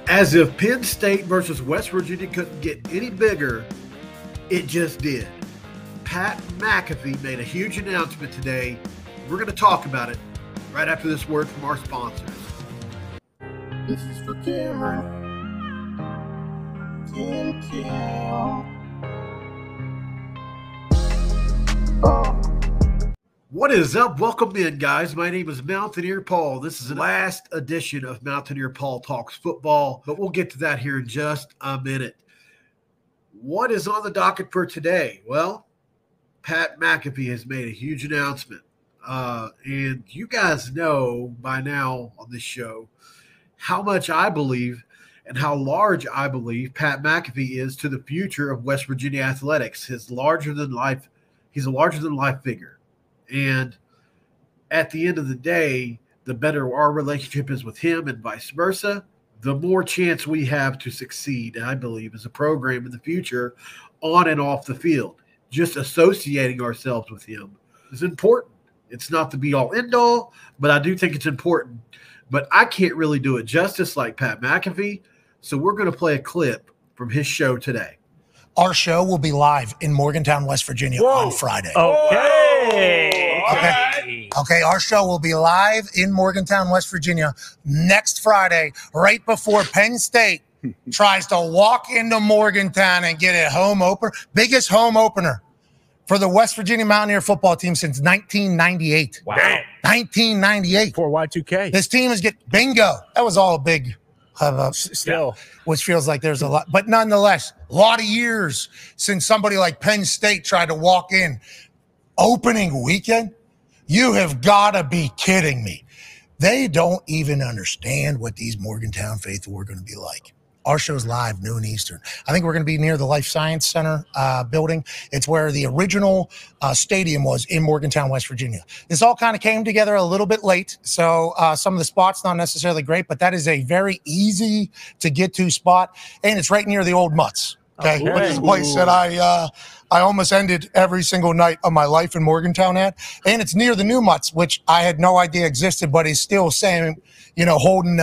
As if Penn State versus West Virginia couldn't get any bigger, it just did. Pat Mcafee made a huge announcement today. We're going to talk about it right after this word from our sponsors. This is for Cameron. What is up? Welcome in, guys. My name is Mountaineer Paul. This is the last edition of Mountaineer Paul Talks Football, but we'll get to that here in just a minute. What is on the docket for today? Well, Pat Mcafee has made a huge announcement. And you guys know by now on this show how much I believe and how large I believe Pat Mcafee is to the future of West Virginia athletics. He's a larger than life figure. And at the end of the day, the better our relationship is with him and vice versa, the more chance we have to succeed, I believe, as a program in the future on and off the field. Just associating ourselves with him is important. It's not the be-all, end-all, but I do think it's important. But I can't really do it justice like Pat Mcafee, so we're going to play a clip from his show today. Our show will be live in Morgantown, West Virginia on Friday. Okay, our show will be live in Morgantown, West Virginia next Friday, right before Penn State tries to walk into Morgantown and get a home opener. Biggest home opener for the West Virginia Mountaineer football team since 1998. Wow. 1998. For Y2K. This team is bingo. That was all a big still, which feels like there's a lot, but nonetheless, a lot of years since somebody like Penn State tried to walk in opening weekend. You have got to be kidding me. They don't even understand what these Morgantown faithful are going to be like. Our show's live, noon Eastern. I think we're going to be near the Life Science Center building. It's where the original stadium was in Morgantown, West Virginia. This all kind of came together a little bit late, so some of the spots not necessarily great, but that is a very easy to get to spot, and it's right near the old Mutts. Okay, which is a place that I almost ended every single night of my life in Morgantown at, and it's near the new Mutts, which I had no idea existed, but is still same, holding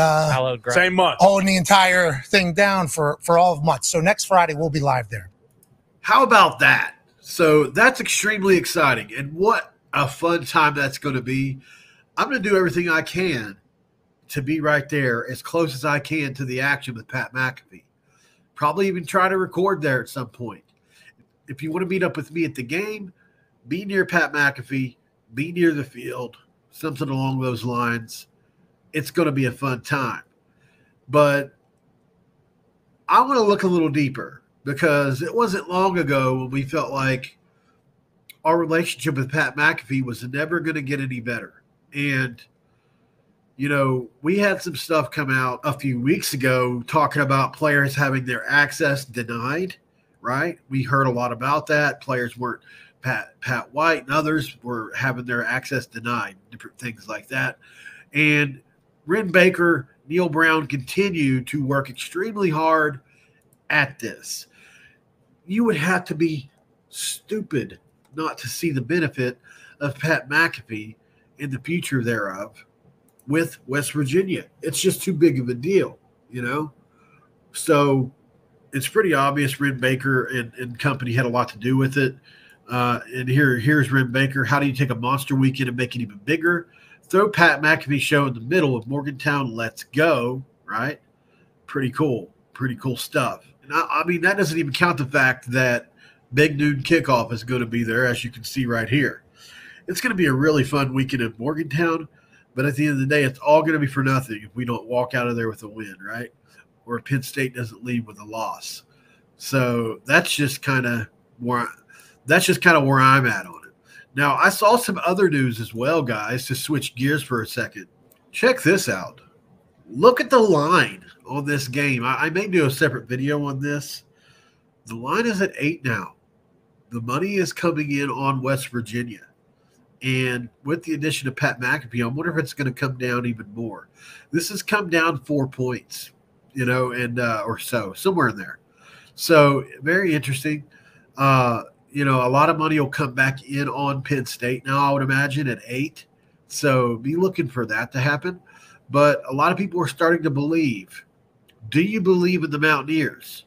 same Mutts, holding the entire thing down for all of Mutts. So next Friday we'll be live there. How about that? So that's extremely exciting, and what a fun time that's going to be. I'm going to do everything I can to be right there, as close as I can to the action with Pat Mcafee. Probably even try to record there at some point. If you want to meet up with me at the game, be near Pat Mcafee, be near the field, something along those lines. It's going to be a fun time. But I want to look a little deeper, because it wasn't long ago when we felt like our relationship with Pat Mcafee was never going to get any better. And we had some stuff come out a few weeks ago talking about players having their access denied, right? We heard a lot about that. Players weren't, Pat White and others were having their access denied, different things like that. And Ren Baker, Neil Brown continue to work extremely hard at this. You would have to be stupid not to see the benefit of Pat Mcafee in the future thereof with West Virginia. It's just too big of a deal, So it's pretty obvious Ren Baker and company had a lot to do with it. And here's Ren Baker. How do you take a monster weekend and make it even bigger? Throw Pat Mcafee show in the middle of Morgantown. Let's go, right? Pretty cool stuff. And I mean, that doesn't even count the fact that Big Noon Kickoff is going to be there, as you can see right here. It's going to be a really fun weekend in Morgantown. But at the end of the day, it's all going to be for nothing if we don't walk out of there with a win, right? Or if Penn State doesn't leave with a loss. So that's just kind of where I'm at on it. Now, I saw some other news as well, guys, to switch gears for a second. Check this out. Look at the line on this game. I may do a separate video on this. The line is at 8 now. The money is coming in on West Virginia. And with the addition of Pat Mcafee, I wonder if it's going to come down even more. This has come down 4 points, or so, somewhere in there. So very interesting. A lot of money will come back in on Penn State now, I would imagine, at 8. So be looking for that to happen. But a lot of people are starting to believe Do you believe in the Mountaineers?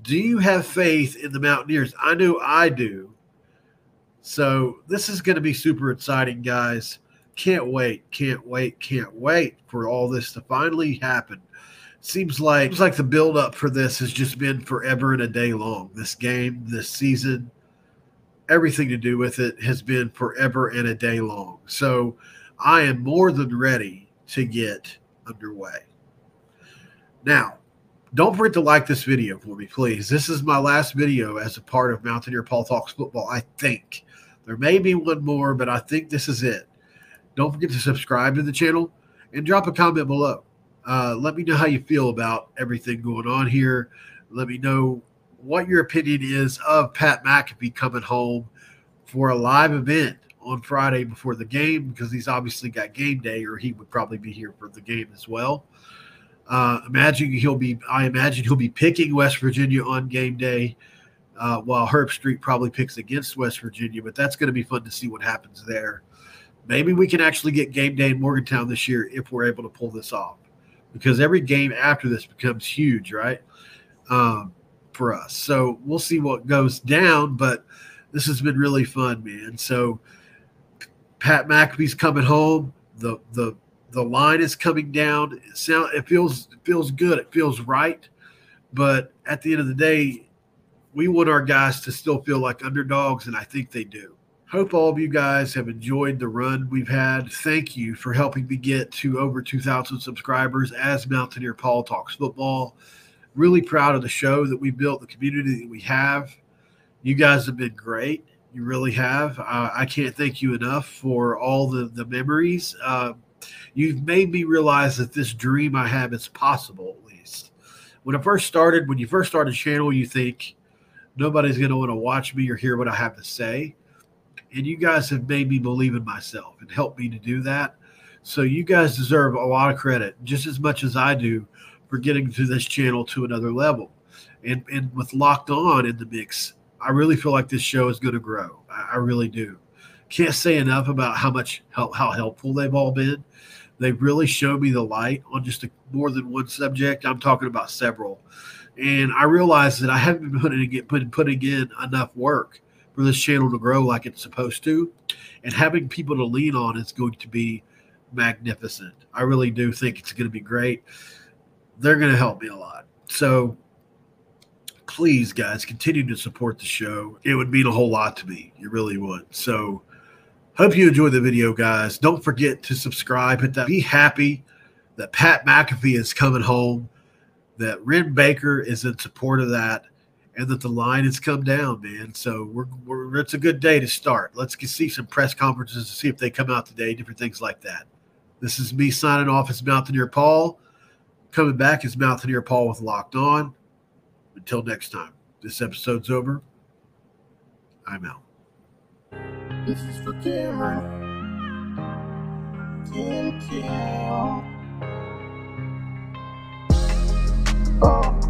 Do you have faith in the Mountaineers? I know I do. So this is going to be super exciting, guys. Can't wait for all this to finally happen. Seems like the build-up for this has just been forever and a day long. This game, this season, everything to do with it has been forever and a day long. So I am more than ready to get underway. Now, don't forget to like this video for me, please. This is my last video as a part of Mountaineer Paul Talks Football, I think. There may be one more, but I think this is it. Don't forget to subscribe to the channel and drop a comment below. Let me know how you feel about everything going on here. Let me know what your opinion is of Pat McAfee coming home for a live event on Friday before the game, because he's obviously got game day, or he would probably be here for the game as well. I imagine he'll be picking West Virginia on game day, while Herb Street probably picks against West Virginia. But that's going to be fun to see what happens there. Maybe we can actually get game day in Morgantown this year if we're able to pull this off, because every game after this becomes huge, right, for us. So we'll see what goes down, but this has been really fun, man. So Pat McAfee's coming home. The line is coming down. It feels good. It feels right. But at the end of the day, we want our guys to still feel like underdogs, and I think they do. Hope all of you guys have enjoyed the run we've had. Thank you for helping me get to over 2,000 subscribers as Mountaineer Paul Talks Football. Really proud of the show that we built, the community that we have. You guys have been great. You really have. I can't thank you enough for all the memories. You've made me realize that this dream I have is possible, at least. When you first started a channel, you think nobody's going to want to watch me or hear what I have to say. And you guys have made me believe in myself and helped me to do that. So you guys deserve a lot of credit, just as much as I do, for getting to this channel to another level. And with Locked On in the mix, I really feel like this show is going to grow. I really do. Can't say enough about how helpful they've all been. They've really shown me the light on just more than one subject. I'm talking about several. And I realize that I haven't been putting in enough work for this channel to grow like it's supposed to. And having people to lean on is going to be magnificent. I really do think it's going to be great. They're going to help me a lot. So please, guys, continue to support the show. It would mean a whole lot to me. It really would. So hope you enjoyed the video, guys. Don't forget to subscribe. Hit that. Be happy that Pat McAfee is coming home, that Ren Baker is in support of that, and that the line has come down, man. So it's a good day to start. Let's see some press conferences to see if they come out today, different things like that. This is me signing off as Mountaineer Paul. Coming back is Mountaineer Paul with Locked On. Until next time, this episode's over. I'm out. This is for Cameron. Thank you. Oh.